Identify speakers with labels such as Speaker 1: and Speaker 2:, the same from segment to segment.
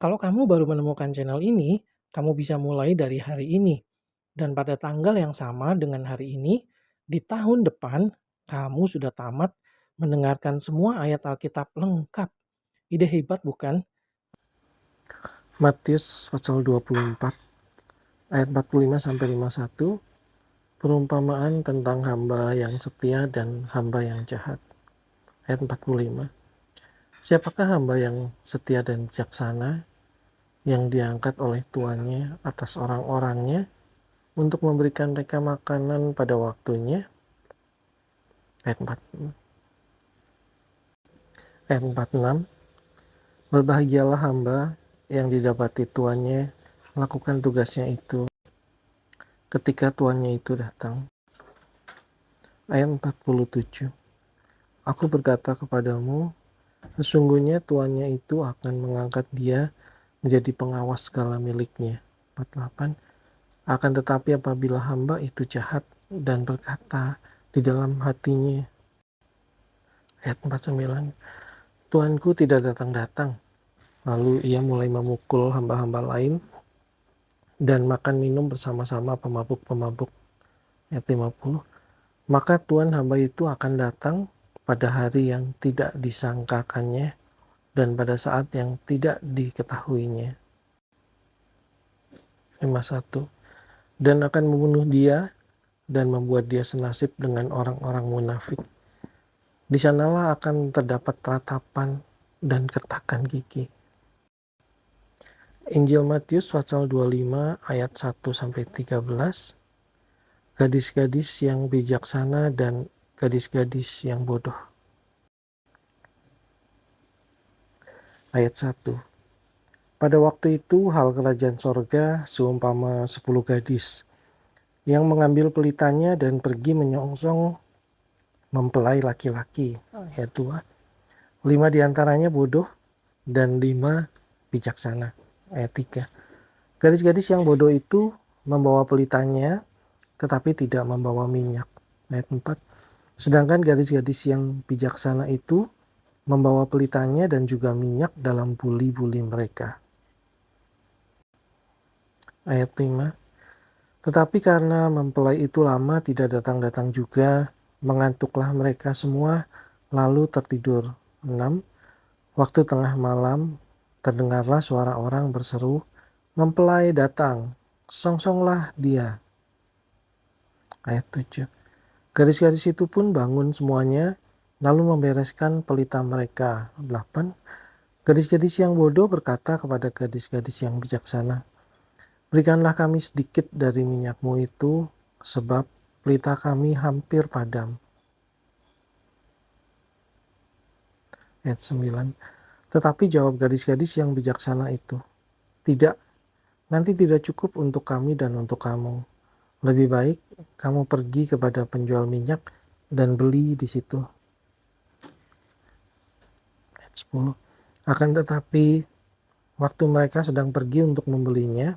Speaker 1: Kalau kamu baru menemukan channel ini, kamu bisa mulai dari hari ini. Dan pada tanggal yang sama dengan hari ini, di tahun depan, kamu sudah tamat mendengarkan semua ayat Alkitab lengkap. Ide hebat bukan?
Speaker 2: Matius pasal 24 ayat 45 sampai 51, perumpamaan tentang hamba yang setia dan hamba yang jahat. Ayat 45. Siapakah hamba yang setia dan bijaksana yang diangkat oleh tuannya atas orang-orangnya untuk memberikan mereka makanan pada waktunya? Ayat 46. Ayat 46. Berbahagialah hamba yang didapati tuannya melakukan tugasnya itu ketika tuannya itu datang. Ayat 47. Aku berkata kepadamu, sesungguhnya tuannya itu akan mengangkat dia menjadi pengawas segala miliknya. 48. Akan tetapi apabila hamba itu jahat dan berkata di dalam hatinya, ayat 49, Tuanku tidak datang-datang. Lalu ia mulai memukul hamba-hamba lain dan makan minum bersama-sama pemabuk-pemabuk. Ayat 50. Maka Tuhan hamba itu akan datang pada hari yang tidak disangkakannya dan pada saat yang tidak diketahuinya. 51. Dan akan membunuh dia dan membuat dia senasib dengan orang-orang munafik. Di sanalah akan terdapat ratapan dan kertakan gigi. Injil Matius pasal 25 ayat 1 sampai 13. Gadis-gadis yang bijaksana dan gadis-gadis yang bodoh. Ayat 1. Pada waktu itu hal kerajaan sorga seumpama 10 gadis yang mengambil pelitanya dan pergi menyongsong mempelai laki-laki. Ayat 2. 5 diantaranya bodoh dan 5 bijaksana. Ayat 3. Gadis-gadis yang bodoh itu membawa pelitanya tetapi tidak membawa minyak. Ayat 4. Sedangkan gadis-gadis yang bijaksana itu membawa pelitanya dan juga minyak dalam buli-buli mereka. Ayat 5. Tetapi karena mempelai itu lama tidak datang-datang juga, mengantuklah mereka semua, lalu tertidur. 6. Waktu tengah malam, terdengarlah suara orang berseru, mempelai datang, songsonglah dia. Ayat 7. Gadis-gadis itu pun bangun semuanya, lalu membereskan pelita mereka. 8. Gadis-gadis yang bodoh berkata kepada gadis-gadis yang bijaksana, berikanlah kami sedikit dari minyakmu itu, sebab pelita kami hampir padam. Ayat 9. Tetapi jawab gadis-gadis yang bijaksana itu, tidak, nanti tidak cukup untuk kami dan untuk kamu. Lebih baik kamu pergi kepada penjual minyak dan beli di situ. Ayat 10. Akan tetapi waktu mereka sedang pergi untuk membelinya,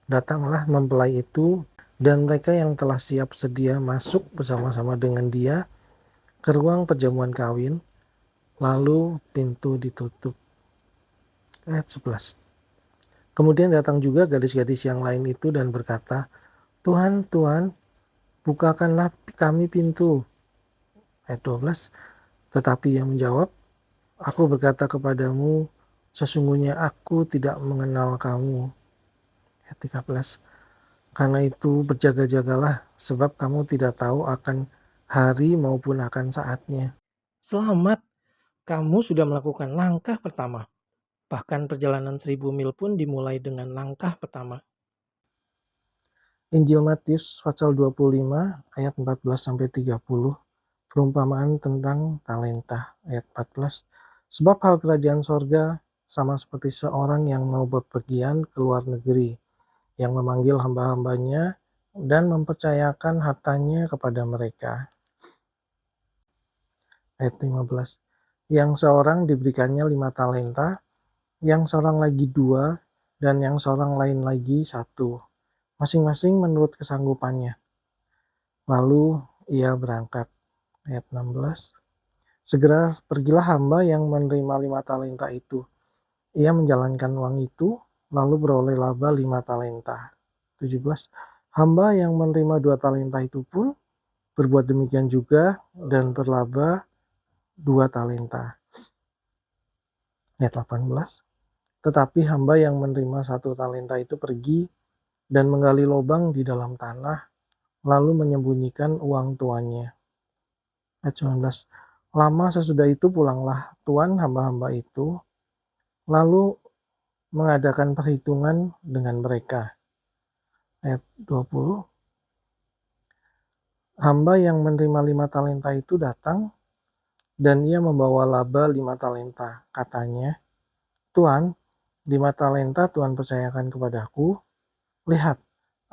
Speaker 2: datanglah mempelai itu dan mereka yang telah siap sedia masuk bersama-sama dengan dia ke ruang perjamuan kawin, lalu pintu ditutup. Ayat 11. Kemudian datang juga gadis-gadis yang lain itu dan berkata, Tuhan, Tuhan, bukakanlah kami pintu. Ayat 12. Tetapi ia menjawab, aku berkata kepadamu, sesungguhnya aku tidak mengenal kamu. Ayat 13. Karena itu berjaga-jagalah, sebab kamu tidak tahu akan hari maupun akan saatnya.
Speaker 1: Selamat, kamu sudah melakukan langkah pertama. Bahkan perjalanan 1000 mil pun dimulai dengan langkah pertama.
Speaker 2: Injil Matius pasal 25 ayat 14 sampai 30. Perumpamaan tentang talenta ayat 14. Sebab hal kerajaan sorga sama seperti seorang yang mau bepergian ke luar negeri, yang memanggil hamba-hambanya dan mempercayakan hartanya kepada mereka. Ayat 15. Yang seorang diberikannya 5 talenta, yang seorang lagi 2, dan yang seorang lain lagi 1, masing-masing menurut kesanggupannya. Lalu ia berangkat. Ayat 16. Segera pergilah hamba yang menerima 5 talenta itu. Ia menjalankan uang itu, lalu beroleh laba 5 talenta. 17. Hamba yang menerima 2 talenta itu pun berbuat demikian juga dan berlaba 2 talenta. Ayat 18. Tetapi hamba yang menerima 1 talenta itu pergi dan menggali lubang di dalam tanah, lalu menyembunyikan uang tuannya. Ayat 19. Lama sesudah itu pulanglah tuan hamba-hamba itu, lalu mengadakan perhitungan dengan mereka. Ayat 20. Hamba yang menerima 5 talenta itu datang, dan ia membawa laba 5 talenta. Katanya, Tuan, 5 talenta Tuhan percayakan kepadaku. Lihat,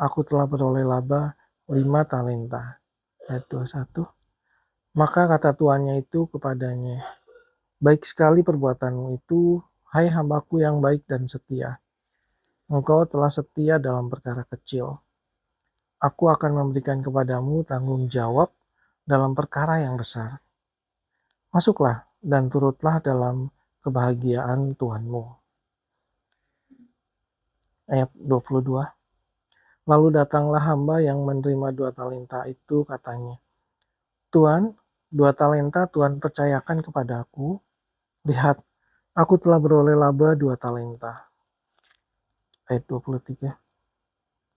Speaker 2: aku telah beroleh laba 5 talenta. Ayat 21. Maka kata tuannya itu kepadanya, baik sekali perbuatanmu itu, hai hambaku yang baik dan setia. Engkau telah setia dalam perkara kecil. Aku akan memberikan kepadamu tanggung jawab dalam perkara yang besar. Masuklah dan turutlah dalam kebahagiaan Tuhanmu. Ayat 22. Lalu datanglah hamba yang menerima 2 talenta itu, katanya, Tuan, 2 talenta Tuhan percayakan kepadaku. Lihat, aku telah beroleh laba 2 talenta. Ayat 23.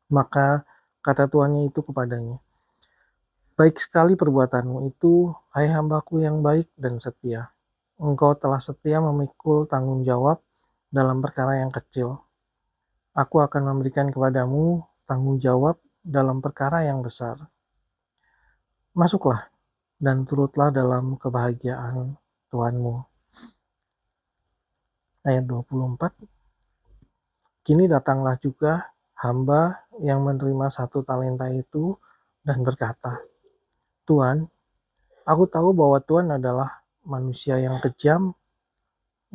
Speaker 2: Maka kata tuannya itu kepadanya, baik sekali perbuatanmu itu, hai hambaku yang baik dan setia. Engkau telah setia memikul tanggung jawab dalam perkara yang kecil. Aku akan memberikan kepadamu tanggung jawab dalam perkara yang besar. Masuklah dan turutlah dalam kebahagiaan Tuhanmu. Ayat 24. Kini datanglah juga hamba yang menerima 1 talenta itu dan berkata, Tuan, aku tahu bahwa Tuhan adalah manusia yang kejam,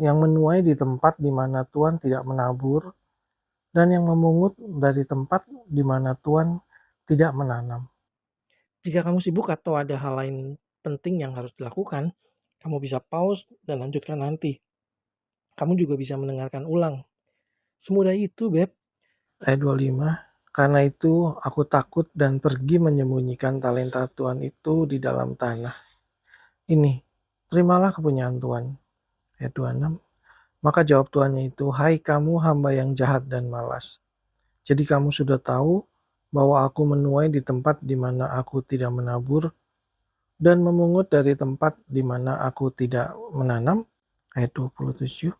Speaker 2: yang menuai di tempat di mana Tuhan tidak menabur, dan yang memungut dari tempat di mana Tuhan tidak menanam.
Speaker 1: Jika kamu sibuk atau ada hal lain penting yang harus dilakukan, kamu bisa pause dan lanjutkan nanti. Kamu juga bisa mendengarkan ulang. Semudah itu, Beb.
Speaker 2: Ayat 25. Karena itu aku takut dan pergi menyembunyikan talenta Tuhan itu di dalam tanah. Ini, terimalah kepunyaan Tuhan. Ayat 26. Maka jawab tuannya itu, hai kamu hamba yang jahat dan malas. Jadi kamu sudah tahu bahwa aku menuai di tempat di mana aku tidak menabur dan memungut dari tempat di mana aku tidak menanam. Ayat 27.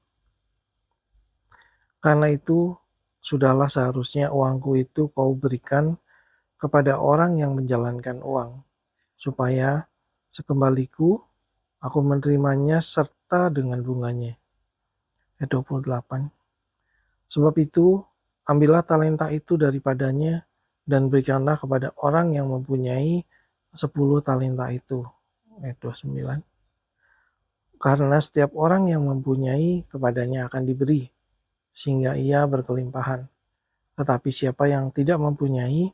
Speaker 2: Karena itu, sudahlah seharusnya uangku itu kau berikan kepada orang yang menjalankan uang, supaya sekembaliku aku menerimanya serta dengan bunganya. Ayat 28. Sebab itu, ambillah talenta itu daripadanya dan berikanlah kepada orang yang mempunyai 10 talenta itu. Ayat 29. Karena setiap orang yang mempunyai kepadanya akan diberi, sehingga ia berkelimpahan. Tetapi siapa yang tidak mempunyai,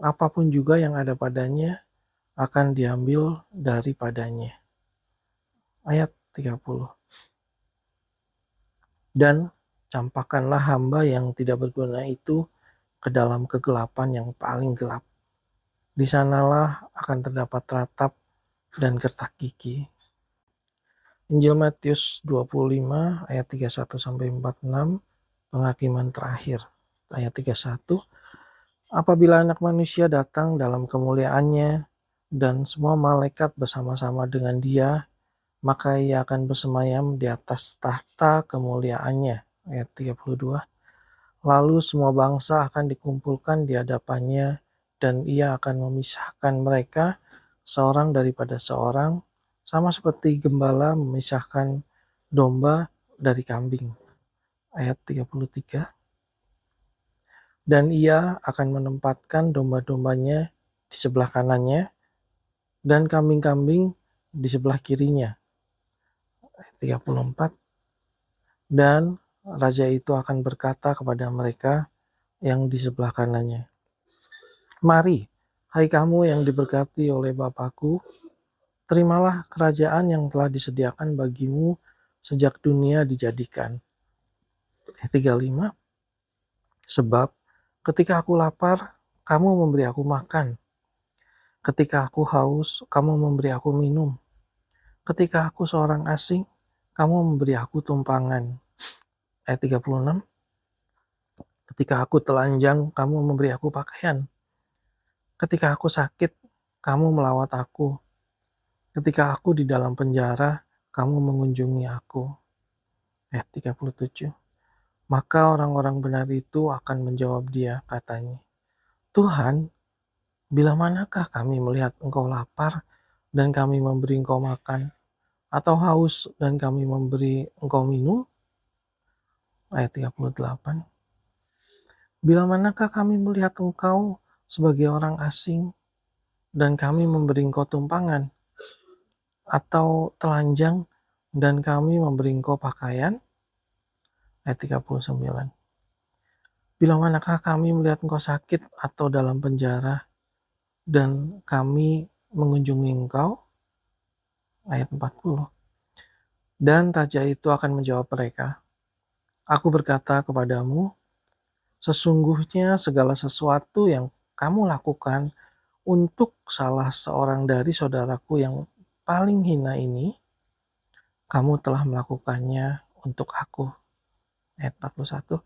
Speaker 2: apapun juga yang ada padanya akan diambil daripadanya. Ayat 30. Dan campakkanlah hamba yang tidak berguna itu ke dalam kegelapan yang paling gelap. Di sanalah akan terdapat ratap dan gertak gigi. Injil Matius 25 ayat 31 sampai 46, penghakiman terakhir. Ayat 31. Apabila Anak Manusia datang dalam kemuliaannya dan semua malaikat bersama-sama dengan Dia, maka Ia akan bersemayam di atas tahta kemuliaannya. Ayat 32. Lalu semua bangsa akan dikumpulkan di hadapannya dan Ia akan memisahkan mereka seorang daripada seorang, sama seperti gembala memisahkan domba dari kambing. Ayat 33. Dan Ia akan menempatkan domba-dombanya di sebelah kanannya dan kambing-kambing di sebelah kirinya. Ayat 34. Dan raja itu akan berkata kepada mereka yang di sebelah kanannya, mari, hai kamu yang diberkati oleh Bapakku, terimalah kerajaan yang telah disediakan bagimu sejak dunia dijadikan. Ayat 35, sebab ketika aku lapar, kamu memberi aku makan. Ketika aku haus, kamu memberi aku minum. Ketika aku seorang asing, kamu memberi aku tumpangan. Ayat 36, ketika aku telanjang, kamu memberi aku pakaian. Ketika aku sakit, kamu melawat aku. Ketika aku di dalam penjara, kamu mengunjungi aku. Ayat 37, maka orang-orang benar itu akan menjawab dia, katanya, Tuhan, bila manakah kami melihat engkau lapar dan kami memberi engkau makan, atau haus dan kami memberi engkau minum? Ayat 38, bila manakah kami melihat engkau sebagai orang asing dan kami memberi engkau tumpangan, atau telanjang dan kami memberi engkau pakaian? Ayat 39, bila manakah kami melihat engkau sakit atau dalam penjara dan kami mengunjungi engkau? Ayat 40, dan raja itu akan menjawab mereka, aku berkata kepadamu, sesungguhnya segala sesuatu yang kamu lakukan untuk salah seorang dari saudaraku yang paling hina ini, kamu telah melakukannya untuk aku. Ayat 41,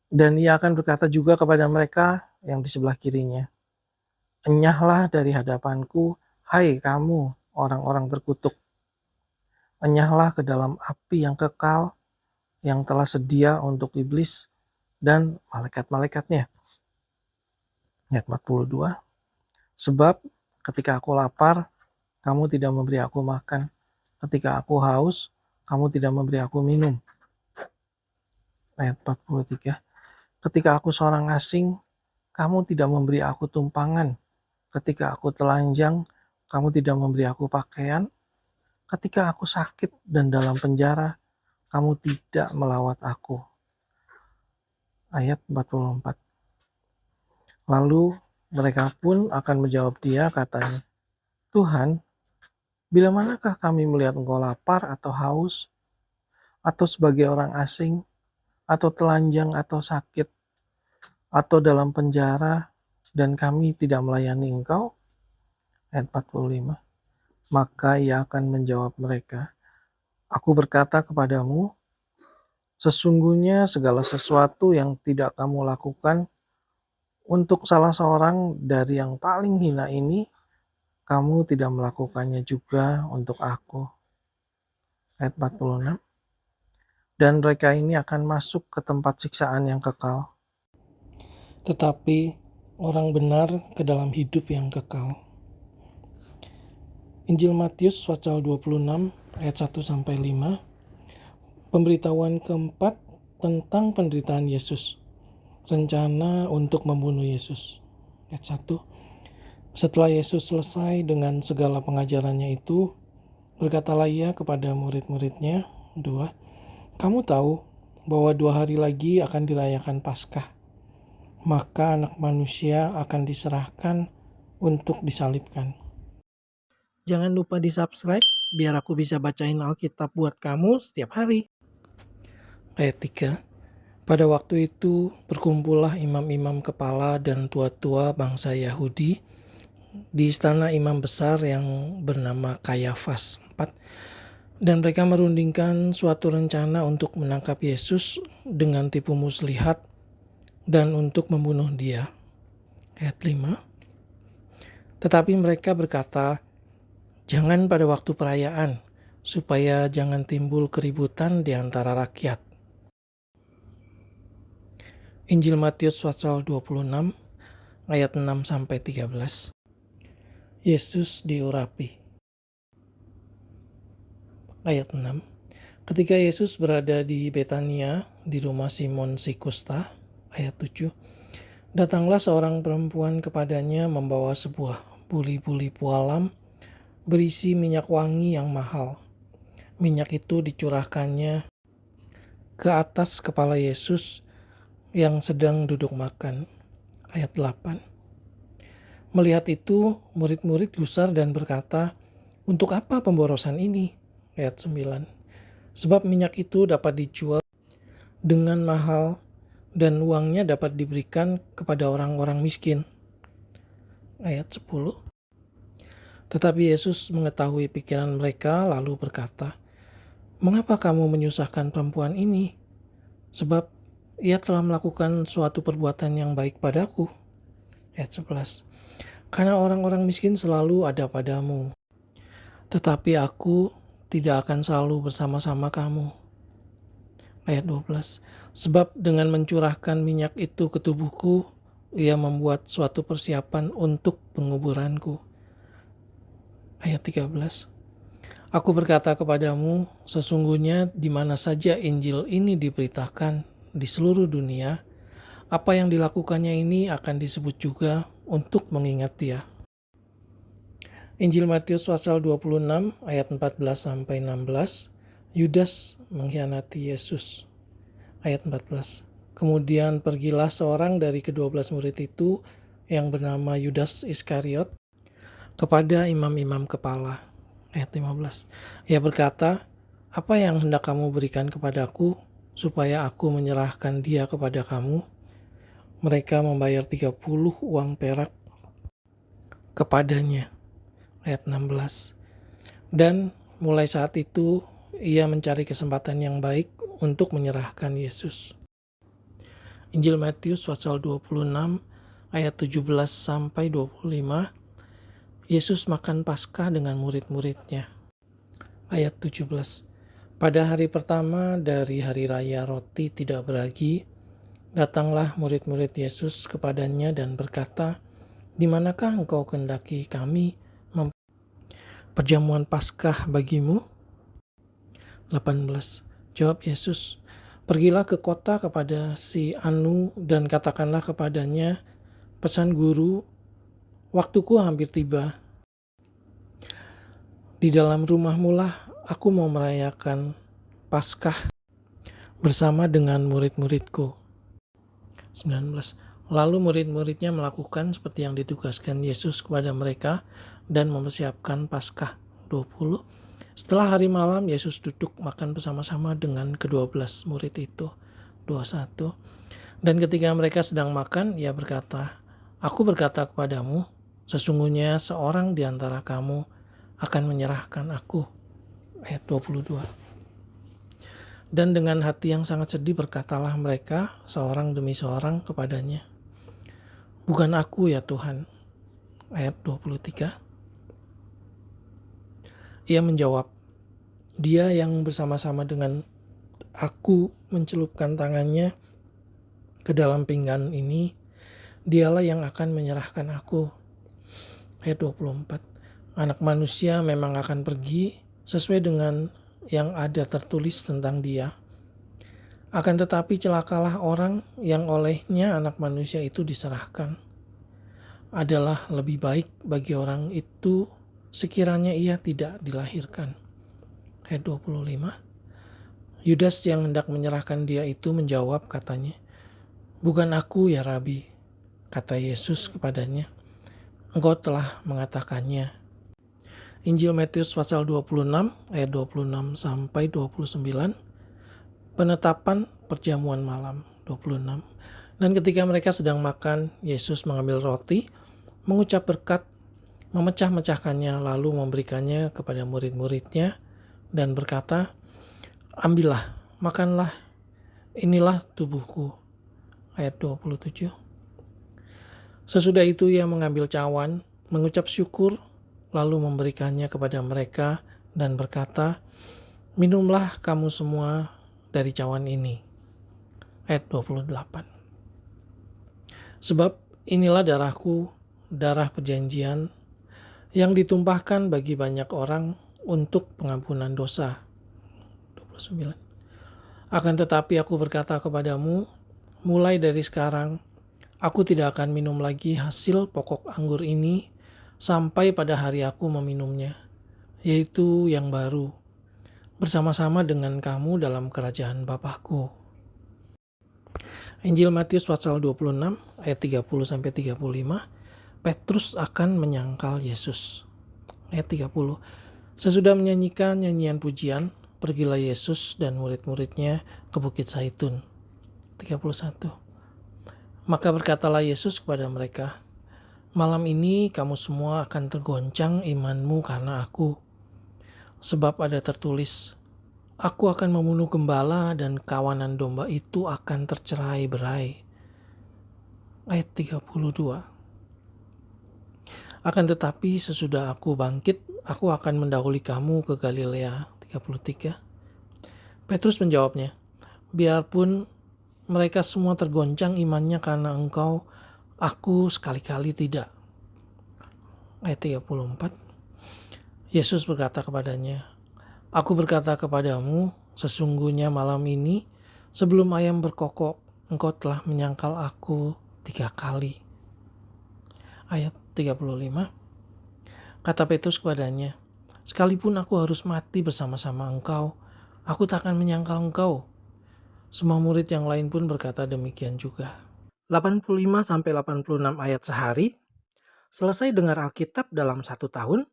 Speaker 2: dan ia akan berkata juga kepada mereka yang di sebelah kirinya, enyahlah dari hadapanku, hai kamu orang-orang terkutuk, enyahlah ke dalam api yang kekal yang telah sedia untuk iblis dan malaikat-malaikatnya. Ayat 42, sebab ketika aku lapar, kamu tidak memberi aku makan. Ketika aku haus, kamu tidak memberi aku minum. Ayat 43, ketika aku seorang asing, kamu tidak memberi aku tumpangan. Ketika aku telanjang, kamu tidak memberi aku pakaian. Ketika aku sakit dan dalam penjara, kamu tidak melawat aku. Ayat 44, lalu mereka pun akan menjawab dia, katanya, Tuhan, bila manakah kami melihat engkau lapar atau haus, atau sebagai orang asing, atau telanjang atau sakit, atau dalam penjara, dan kami tidak melayani engkau? Ayat 45, maka ia akan menjawab mereka, aku berkata kepadamu, sesungguhnya segala sesuatu yang tidak kamu lakukan untuk salah seorang dari yang paling hina ini, kamu tidak melakukannya juga untuk aku. Ayat 46, dan mereka ini akan masuk ke tempat siksaan yang kekal,
Speaker 1: Tetapi orang benar ke dalam hidup yang kekal. Injil Matius pasal 26 ayat 1-5. Pemberitahuan keempat tentang penderitaan Yesus. Rencana untuk membunuh Yesus. Ayat 1. Setelah Yesus selesai dengan segala pengajarannya itu, berkatalah ia kepada murid-muridnya, 2. Kamu tahu bahwa 2 hari lagi akan dirayakan Paskah. Maka anak manusia akan diserahkan untuk disalibkan. Jangan lupa di-subscribe biar aku bisa bacain Alkitab buat kamu setiap hari. Ayat 3. Pada waktu itu berkumpullah imam-imam kepala dan tua-tua bangsa Yahudi di istana imam besar yang bernama Kayafas 4. Dan mereka merundingkan suatu rencana untuk menangkap Yesus dengan tipu muslihat dan untuk membunuh dia. Ayat 5. Tetapi mereka berkata, jangan pada waktu perayaan, supaya jangan timbul keributan di antara rakyat. Injil Matius pasal 26 ayat 6-13. Yesus diurapi. Ayat 6. Ketika Yesus berada di Betania, di rumah Simon si Kusta, ayat 7, datanglah seorang perempuan kepadanya membawa sebuah buli-buli pualam berisi minyak wangi yang mahal. Minyak itu dicurahkannya ke atas kepala Yesus yang sedang duduk makan. Ayat 8. Melihat itu, murid-murid gusar dan berkata, untuk apa pemborosan ini? Ayat 9. Sebab minyak itu dapat dijual dengan mahal dan uangnya dapat diberikan kepada orang-orang miskin. Ayat 10. Tetapi Yesus mengetahui pikiran mereka lalu berkata, "Mengapa kamu menyusahkan perempuan ini? Sebab ia telah melakukan suatu perbuatan yang baik padaku." Ayat 11. Karena orang-orang miskin selalu ada padamu, tetapi aku tidak akan selalu bersama-sama kamu. Ayat 12. Sebab dengan mencurahkan minyak itu ke tubuhku, ia membuat suatu persiapan untuk penguburanku. Ayat 13. Aku berkata kepadamu, sesungguhnya di mana saja Injil ini diberitakan di seluruh dunia, apa yang dilakukannya ini akan disebut juga untuk mengingat dia. Injil Matius pasal 26 ayat 14-16, Yudas mengkhianati Yesus. Ayat 14. Kemudian pergilah seorang dari ke-12 murid itu yang bernama Yudas Iskariot kepada imam-imam kepala. Ayat 15. Ia berkata, "Apa yang hendak kamu berikan kepadaku supaya aku menyerahkan dia kepada kamu?" Mereka membayar 30 uang perak kepadanya. Ayat 16. Dan mulai saat itu ia mencari kesempatan yang baik untuk menyerahkan Yesus. Injil Matius pasal 26 ayat 17-25. Yesus makan Paskah dengan murid-muridnya. Ayat 17. Pada hari pertama dari hari raya roti tidak beragi, datanglah murid-murid Yesus kepadanya dan berkata, "Di manakah engkau kehendaki kami perjamuan Paskah bagimu?" 18. Jawab Yesus, "Pergilah ke kota kepada si Anu dan katakanlah kepadanya, pesan guru, waktuku hampir tiba. Di dalam rumahmu lah aku mau merayakan Paskah bersama dengan murid-muridku." 19. Lalu murid-muridnya melakukan seperti yang ditugaskan Yesus kepada mereka dan mempersiapkan Paskah. 20. Setelah hari malam, Yesus duduk makan bersama-sama dengan ke-12 murid itu. 21. Dan ketika mereka sedang makan, ia berkata, "Aku berkata kepadamu, sesungguhnya seorang di antara kamu akan menyerahkan aku." Ayat 22. Dan dengan hati yang sangat sedih berkatalah mereka seorang demi seorang kepadanya, "Bukan aku ya Tuhan." Ayat 23. Ia menjawab, "Dia yang bersama-sama dengan aku mencelupkan tangannya ke dalam pinggan ini, dialah yang akan menyerahkan aku." Ayat 24. Anak manusia memang akan pergi sesuai dengan yang ada tertulis tentang dia. Akan tetapi celakalah orang yang olehnya anak manusia itu diserahkan. Adalah lebih baik bagi orang itu sekiranya ia tidak dilahirkan. Ayat 25. Yudas yang hendak menyerahkan dia itu menjawab katanya, "Bukan aku ya Rabi." Kata Yesus kepadanya, "Engkau telah mengatakannya." Injil Matius pasal 26 ayat 26-29. Penetapan perjamuan malam. 26. Dan ketika mereka sedang makan, Yesus mengambil roti, mengucap berkat, memecah-mecahkannya, lalu memberikannya kepada murid-muridnya dan berkata, "Ambillah, makanlah, inilah tubuhku." Ayat 27. Sesudah itu ia mengambil cawan, mengucap syukur, lalu memberikannya kepada mereka dan berkata, "Minumlah kamu semua dari cawan ini." Ayat 28. Sebab inilah darahku, darah perjanjian, yang ditumpahkan bagi banyak orang untuk pengampunan dosa. 29. Akan tetapi aku berkata kepadamu, mulai dari sekarang, aku tidak akan minum lagi hasil pokok anggur ini sampai pada hari aku meminumnya, yaitu yang baru, bersama-sama dengan kamu dalam kerajaan Bapakku. Injil Matius pasal 26 ayat 30-35. Petrus akan menyangkal Yesus. Ayat 30. Sesudah menyanyikan nyanyian pujian, pergilah Yesus dan murid-muridnya ke Bukit Zaitun. 31. Maka berkatalah Yesus kepada mereka, "Malam ini kamu semua akan tergoncang imanmu karena aku. Sebab ada tertulis, aku akan membunuh gembala dan kawanan domba itu akan tercerai-berai." Ayat 32. Akan tetapi sesudah aku bangkit, aku akan mendahului kamu ke Galilea. 33. Petrus menjawabnya, "Biarpun mereka semua tergoncang imannya karena engkau, aku sekali-kali tidak." Ayat 34. Yesus berkata kepadanya, "Aku berkata kepadamu, sesungguhnya malam ini, sebelum ayam berkokok, engkau telah menyangkal aku 3 kali." Ayat 35. Kata Petrus kepadanya, "Sekalipun aku harus mati bersama-sama engkau, aku tak akan menyangkal engkau." Semua murid yang lain pun berkata demikian juga. 85-86 ayat sehari. Selesai dengar Alkitab dalam 1 tahun?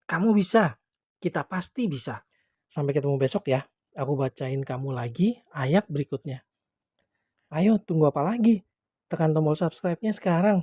Speaker 1: Kamu bisa. Kita pasti bisa. Sampai ketemu besok ya. Aku bacain kamu lagi ayat berikutnya. Ayo, tunggu apa lagi? Tekan tombol subscribe-nya sekarang.